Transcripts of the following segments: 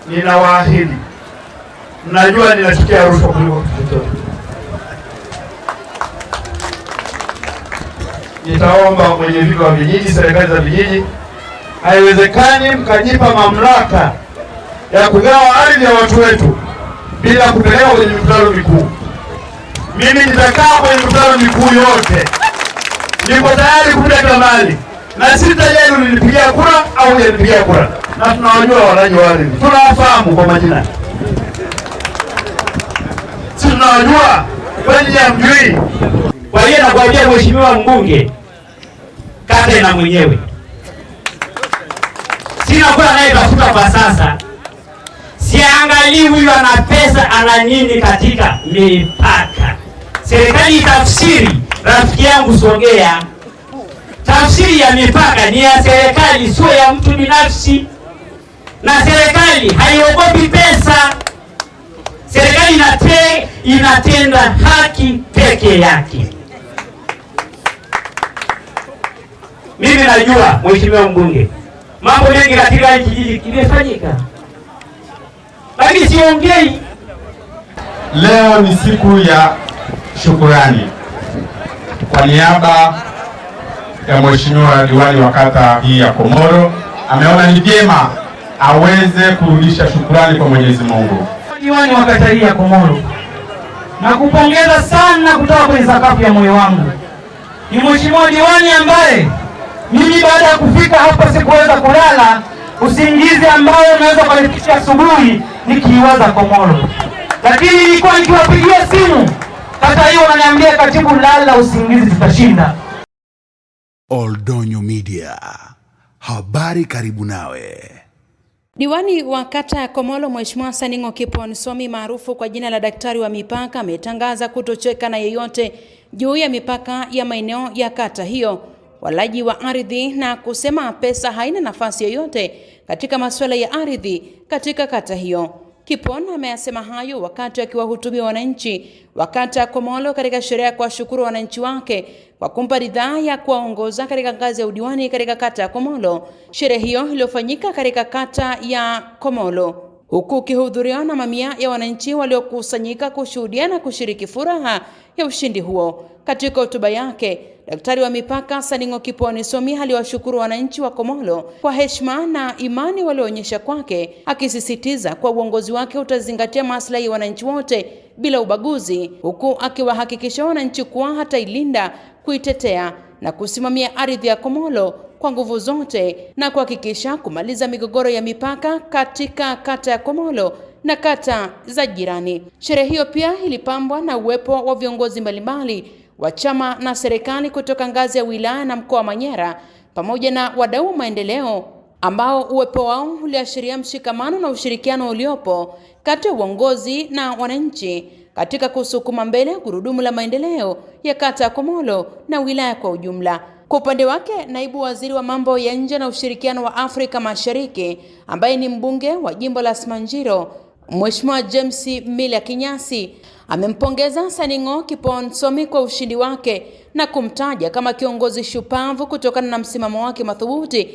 ninawaahidi, mnajua ninachukia rushwa kuliko chochote. Nitaomba kwenye viti wa vijiji, serikali za vijiji, haiwezekani mkajipa mamlaka ya kugawa ardhi ya watu wetu bila kupeleka kwenye mikutano mikuu. Mimi nitakaa kwenye mikutano mikuu yote, niko tayari kupita kila mahali, na sitajali ulinipigia kura au hujanipigia kura, na tunawajua walaji wa ardhi, tunawafahamu kwa majina, si tunawajua wenye hamjui. Kwa hiyo nakwambia mheshimiwa mbunge, kata na mwenyewe sina kwa anayetafuta kwa sasa. Siangalii huyu ana pesa ana nini katika mipaka. Serikali tafsiri, rafiki yangu sogea. Tafsiri ya mipaka ni ya serikali, sio ya mtu binafsi. Na serikali haiogopi pesa. Serikali inatenda haki peke yake. Mimi najua mheshimiwa mbunge, mambo mengi katika kijiji kimefanyika, lakini siongei. Leo ni siku ya shukurani. Kwa niaba ya mheshimiwa diwani wa kata hii ya Komoro, ameona ni vyema aweze kurudisha shukurani kwa Mwenyezi Mungu. Diwani wa kata hii ya Komoro, nakupongeza sana kutoka kwenye sakafu ya moyo wangu. Ni mheshimiwa diwani ambaye mimi baada ya kufika hapa sikuweza kulala usingizi ambao unaweza kulifikia asubuhi nikiwaza Komoro. Lakini nilikuwa nikiwapigia simu kata hiyo wananiambia katibu, lala usingizi tutashinda. Oldonyo Media. Habari karibu nawe. Diwani wa kata ya Komoro Mheshimiwa Saningo Kipon Somi maarufu kwa jina la daktari wa mipaka ametangaza kutocheka na yeyote juu ya mipaka ya maeneo ya kata hiyo, walaji wa ardhi, na kusema pesa haina nafasi yoyote katika masuala ya ardhi katika kata hiyo. Kipon ameyasema hayo wakati akiwahutubia wananchi wa kata ya Komoro katika sherehe ya kuwashukuru wananchi wake kwa kumpa ridhaa ya kuwaongoza katika ngazi ya udiwani katika kata ya Komoro. Sherehe hiyo iliyofanyika katika kata ya Komoro huku ukihudhuriwa na mamia ya wananchi waliokusanyika kushuhudia na kushiriki furaha ya ushindi huo. Katika hotuba yake, daktari wa mipaka Saningo Kipon Somi aliwashukuru wananchi wa Komoro kwa heshima na imani walioonyesha kwake, akisisitiza kwa uongozi wake utazingatia maslahi ya wananchi wote bila ubaguzi, huku akiwahakikisha wananchi kuwa hatailinda, kuitetea na kusimamia ardhi ya Komoro kwa nguvu zote na kuhakikisha kumaliza migogoro ya mipaka katika kata ya Komoro na kata za jirani. Sherehe hiyo pia ilipambwa na uwepo wa viongozi mbalimbali wa chama na serikali kutoka ngazi ya wilaya na mkoa wa Manyara pamoja na wadau wa maendeleo ambao uwepo wao uliashiria mshikamano na ushirikiano uliopo kati ya uongozi na wananchi katika kusukuma mbele gurudumu la maendeleo ya kata ya Komoro na wilaya kwa ujumla. Kwa upande wake, naibu waziri wa mambo ya nje na ushirikiano wa Afrika Mashariki ambaye ni mbunge wa jimbo la Simanjiro, Mheshimiwa James Mila Kinyasi amempongeza Saningo Kipon Somi kwa ushindi wake na kumtaja kama kiongozi shupavu kutokana na msimamo wake madhubuti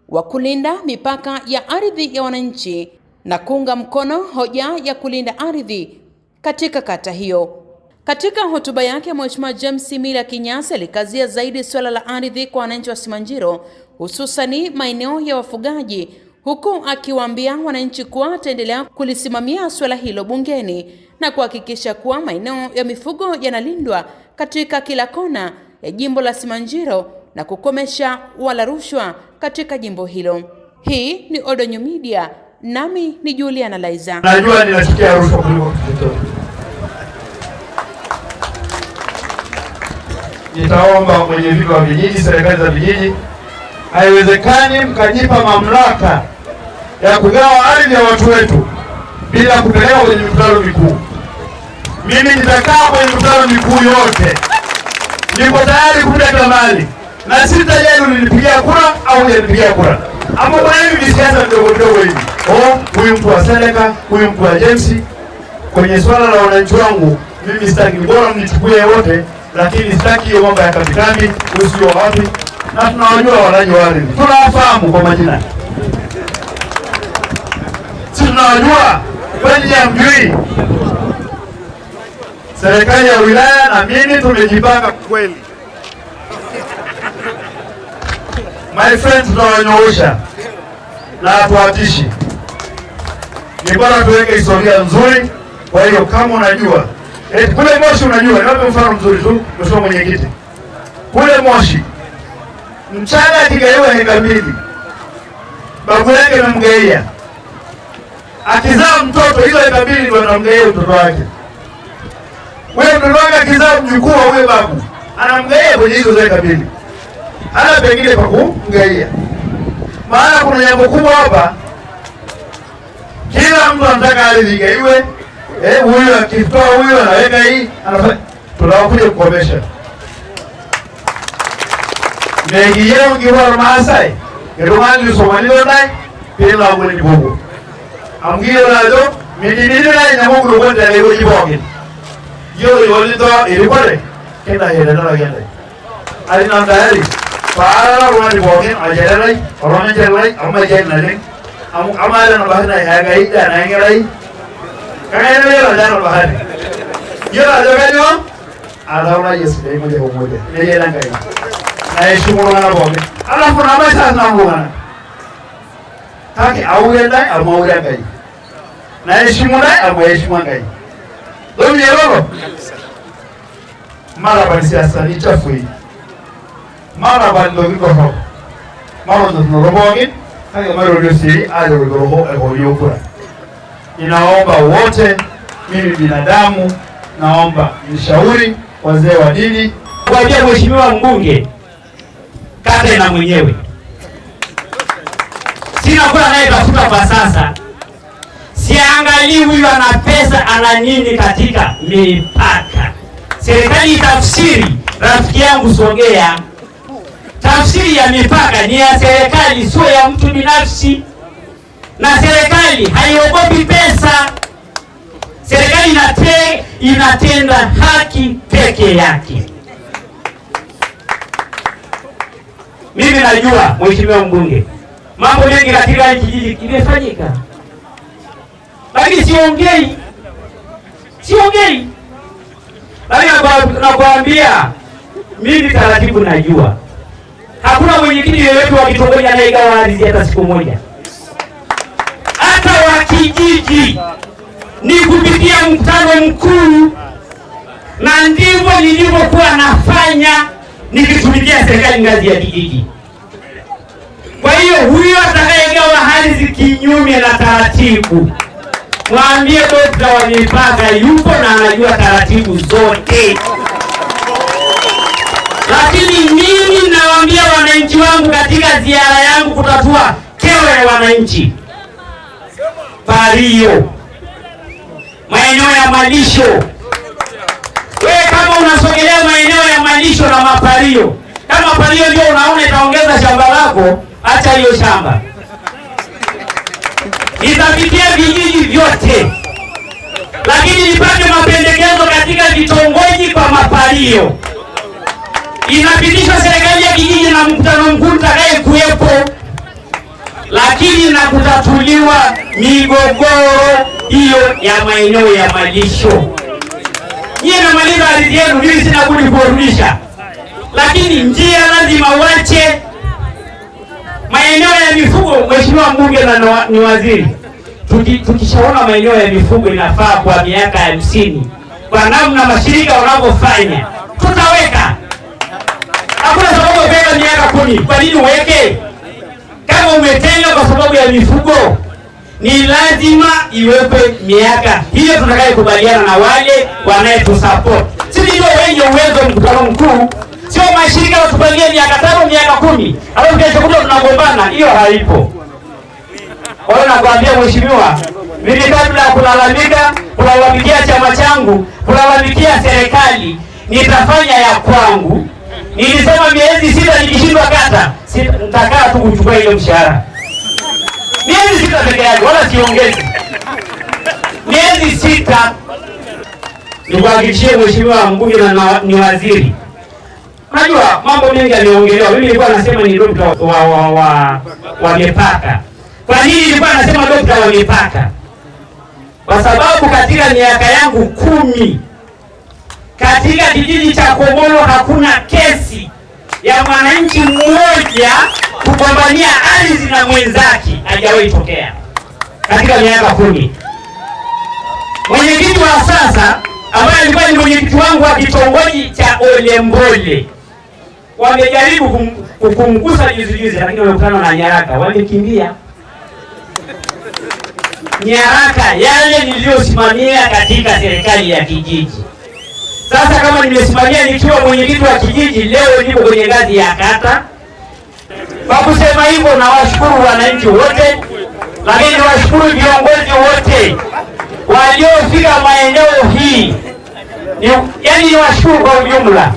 wa kulinda mipaka ya ardhi ya wananchi na kuunga mkono hoja ya kulinda ardhi katika kata hiyo. Katika hotuba yake, Mheshimiwa James Mila Kinyasi alikazia zaidi swala la ardhi kwa wananchi wa Simanjiro, hususani maeneo ya wafugaji, huku akiwaambia wananchi kuwa ataendelea kulisimamia swala hilo bungeni na kuhakikisha kuwa maeneo ya mifugo yanalindwa katika kila kona ya jimbo la Simanjiro na kukomesha wala rushwa katika jimbo hilo. Hii ni Oldonyo Media, nami ni Juliana Laiza. Najua ninachukia rushwa kuliko chochote. Nitaomba kwenye viti wa vijiji, serikali za vijiji, haiwezekani mkajipa mamlaka ya kugawa ardhi ya watu wetu bila kupeleka kwenye mikutano mikuu. Mimi nitakaa kwenye mikutano mikuu yote, niko tayari kupita kila mahali, na sitajali ulinipigia kura au hujanipigia kura. Hapo kwa hivi siasa ndogo ndogo hivi, huyu mtu wa Seleka, huyu mtu wa James, kwenye swala la wananchi wangu mimi sitaki, bora mnichukue wote, lakini sitaki hiyo mambo ya katikati usio wapi, na tunawajua walaji wa ardhi, tunawafahamu kwa majina. mnawajua? Kwani hamjui? Serikali ya wilaya na mimi tumejipanga kweli. My friends, tunawanyoosha na hatuatishi. Ni bora tuweke historia nzuri. Kwa hiyo kama unajua kule Moshi, unajua niwape mfano mzuri tu, mheshimiwa mwenyekiti. Kule Moshi mchana akigaiwa heka 2, babu yake amemgaia, akizaa mtoto hizo heka 2 ndio anamgaia mtoto wake. Wewe mtoto wake akizaa mjukuu wa huyo babu anamgaia kwenye hizo heka 2, hana pengine pa kumgaia. Maana kuna jambo kubwa hapa, kila mtu anataka ardhi igaiwe. Huyu akitoa huyu anaweka hii, anafanya. Tunakuja kukomesha mengi yao kiwa Maasai ndio Somalio dai bila mwini bogo amgio nazo midini na nyamungu ngoja leo jiboge yo yolito ilipale kenda hela na gende alina ndari para rona jiboge ajalai rona jalai amma jalai amala na bahana haga ida na ngai kaya leo dana bahari yo ajoganyo adauna yesu moja kwa moja ni yela ngai na heshima ngana boge alafu na maisha na ngana kake auyenda amaura ngai na heshima na amheshima ngai ndio yero mara bali siasa ni chafu hii mara bali ndio iko hapo mara ndio robogi kake mara ndio siri aje roho ekoliokura. Ninaomba wote, mimi binadamu, naomba nishauri wazee wa dini kuambia mheshimiwa mbunge kata na mwenyewe sina kula naye tafuta kwa sasa, siangalii huyu ana pesa ana nini katika mipaka. Serikali tafsiri, rafiki yangu sogea, tafsiri ya mipaka ni ya serikali, sio ya mtu binafsi. Na serikali haiogopi pesa. Serikali inatenda haki peke yake. Mimi najua mheshimiwa mbunge, mambo mengi katika kijiji kimefanyika, lakini siongei. Lakini nakwambia mimi taratibu najua. Hakuna mwenyekiti yeyote wa kitongoji anayegawa ardhi hata siku moja. Hata wa kijiji ni kupitia mkutano mkuu, na ndivyo nilivyokuwa nafanya nikitumikia serikali ngazi ya kijiji. Kwa hiyo huyo atakayegawa ardhi kinyume na taratibu, mwambie dokta wa mipaka yupo na anajua taratibu zote. Lakini mimi nawaambia wananchi wangu katika ziara yangu kutatua kero ya wananchi, Pario, maeneo ya malisho. Wewe kama unasogelea maeneo ya malisho na mapario, kama pario ndio unaona itaongeza shamba lako, acha hiyo shamba. Itapitia vijiji vyote, lakini nipate mapendekezo katika vitongoji kwa mapario. Inapitishwa serikali ya kijiji na mkutano mkuu utakaye kuwepo, lakini na kutatuliwa migogoro hiyo ya maeneo ya malisho. Nyie namaliza ardhi yenu, mimi sina budi kurudisha, lakini njia lazima uache. Maeneo ya mifugo, mheshimiwa mbunge na ni waziri, tukishaona maeneo ya mifugo inafaa kwa miaka 50 kwa namna mashirika wanavyofanya, tutaweka. Hakuna sababu kuweka miaka 10. Kwa nini uweke? Kama umetenga kwa sababu ya mifugo, ni lazima iwekwe miaka hiyo tutakayokubaliana na wale wanayetusupport. Sisi ndio wenye uwezo mkutano mkuu, sio mashirika watupangie miaka 5, miaka 10. Hapo kesho kuto tunagombana, hiyo haipo. Kwa hiyo nakwambia mheshimiwa, mimi kabla ya kulalamikia chama changu, kulalamikia serikali, nitafanya ya kwangu. Nilisema miezi 6 nikishindwa kata, nitakaa tu kuchukua ile mshahara. Miezi 6 peke yake, wala siongezi. Miezi 6. Nikuhakikishie mheshimiwa mbunge na ni waziri, najua mambo mengi yameongelewa. Mimi nilikuwa nasema ni dokta wa mipaka. Kwa nini nilikuwa nasema dokta wa mipaka? kwa sababu katika miaka yangu 10 katika kijiji cha Komolo hakuna kesi ya mwananchi mmoja kugombania ardhi na mwenzake, hajawahi tokea katika miaka 10. Mwenyekiti wa sasa ambaye alikuwa ni mwenyekiti wangu wa kitongoji cha Olembole, wamejaribu kumgusa juzi, lakini wamekutana na nyaraka, wamekimbia nyaraka yale niliyosimamia katika serikali ya kijiji. Sasa kama nimesimamia nikiwa mwenyekiti wa kijiji, leo niko kwenye ngazi ya kata. Kwa kusema hivyo, nawashukuru wananchi wote, lakini nawashukuru viongozi wote waliofika maeneo hii. Yaani niwashukuru kwa ujumla.